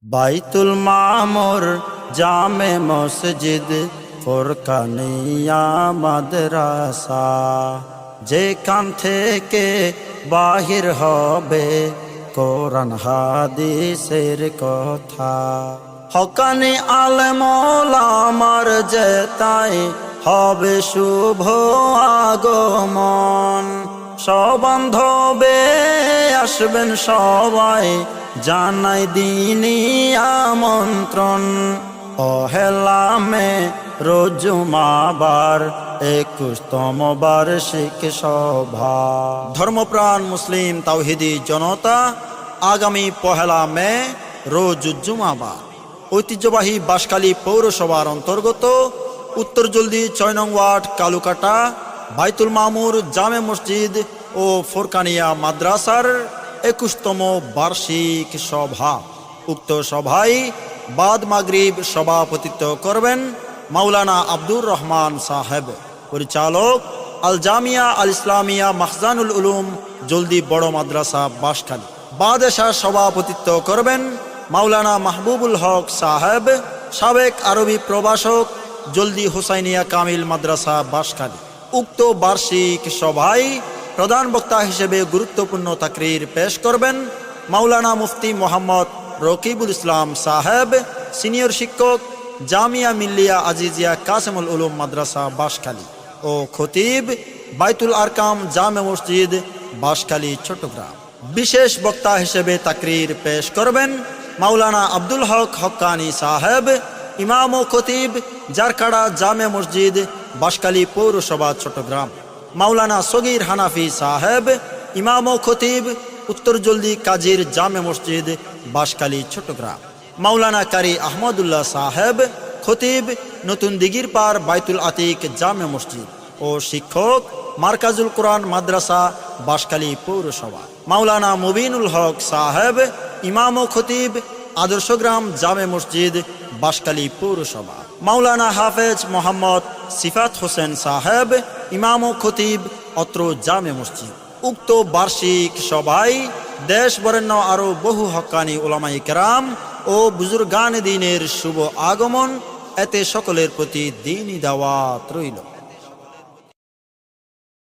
বাইতুল মামুর জামে মসজিদ ফুরকানিয়া মাদ্রাসা, যেখান থেকে বাহির হবে কোরআন হাদিসের কথা। হকানি আলেম ওলামার যেতাই হবে শুভ আগমন, সবান্ধবে আসবেন সবাই জানাই দিনী আমন্ত্রণ। পহেলামে রোজুমাবার 21তম বার্ষিক সভা। ধর্মপ্রাণ মুসলিম তাওহিদি জনতা, আগামী পহেলা মে রোজ জুমাবার ঐতিহ্যবাহী বাঁশখালী পৌরসভার অন্তর্গত উত্তর জলদি ৬ নং ওয়ার্ড কালুকাটা বাইতুল মামুর জামে মসজিদ ও ফুরকানিয়া মাদ্রাসার 21তম বার্ষিক সভা। উক্ত সভায় বাদ মাগরিব সভাপতিত্ব করবেন মাওলানা আব্দুর রহমান সাহেব, পরিচালক আল জামিয়া আল ইসলামিয়া মাখজানুল উলুম জলদি বড় মাদ্রাসা বাঁশখালী। বাদ এশার সভাপতিত্ব করবেন মাওলানা মাহবুবুল হক সাহেব, সাবেক আরবি প্রভাষক জলদি হুসাইনিয়া কামিল মাদ্রাসা বাঁশখালী। উক্ত বার্ষিক সভায় প্রধান বক্তা হিসেবে গুরুত্বপূর্ণ তাকরীর পেশ করবেন মাওলানা মুফতি মোহাম্মদ রকিবুল ইসলাম সাহেব, সিনিয়র শিক্ষক জামিয়া মিল্লিয়া আজিজিয়া কাসেমুল উলুম মাদ্রাসা বাঁশখালী ও খতিব বাইতুল আরকাম জামে মসজিদ বাঁশখালী চট্টগ্রাম। বিশেষ বক্তা হিসেবে তাকরীর পেশ করবেন মাওলানা আব্দুল হক হক্কানি সাহেব, ইমাম ও খতিব জারকাড়া জামে মসজিদ বাঁশখালী পৌরসভা চট্টগ্রাম। মাওলানা সগীর হানাফি সাহেব, ইমাম ও খতিব উত্তর জলদি কাজীর জামে মসজিদ বাঁশখালী চট্টগ্রাম। মাওলানা কারি আহমদুল্লাহ সাহেব, খতিব নতুন দিঘির পার বাইতুল আতিক জামে মসজিদ ও শিক্ষক মার্কাজুল কোরআন মাদ্রাসা বাঁশখালী পৌরসভা। মাওলানা মুবিনুল হক সাহেব, ইমাম ও খতিব আদর্শগ্রাম জামে মসজিদ বাঁশখালী পৌরসভা। মাওলানা হাফেজ মোহাম্মদ সিফাত হোসেন সাহেব, ইমাম ও খতিব অত্র জামে মসজিদ। উক্ত বার্ষিক সভায় দেশ বরেণ্য আরো বহু হক্কানি উলামায়ে কেরাম ও বুজুর্গান দ্বীনের শুভ আগমন, এতে সকলের প্রতি দ্বীনী দাওয়াত রইল।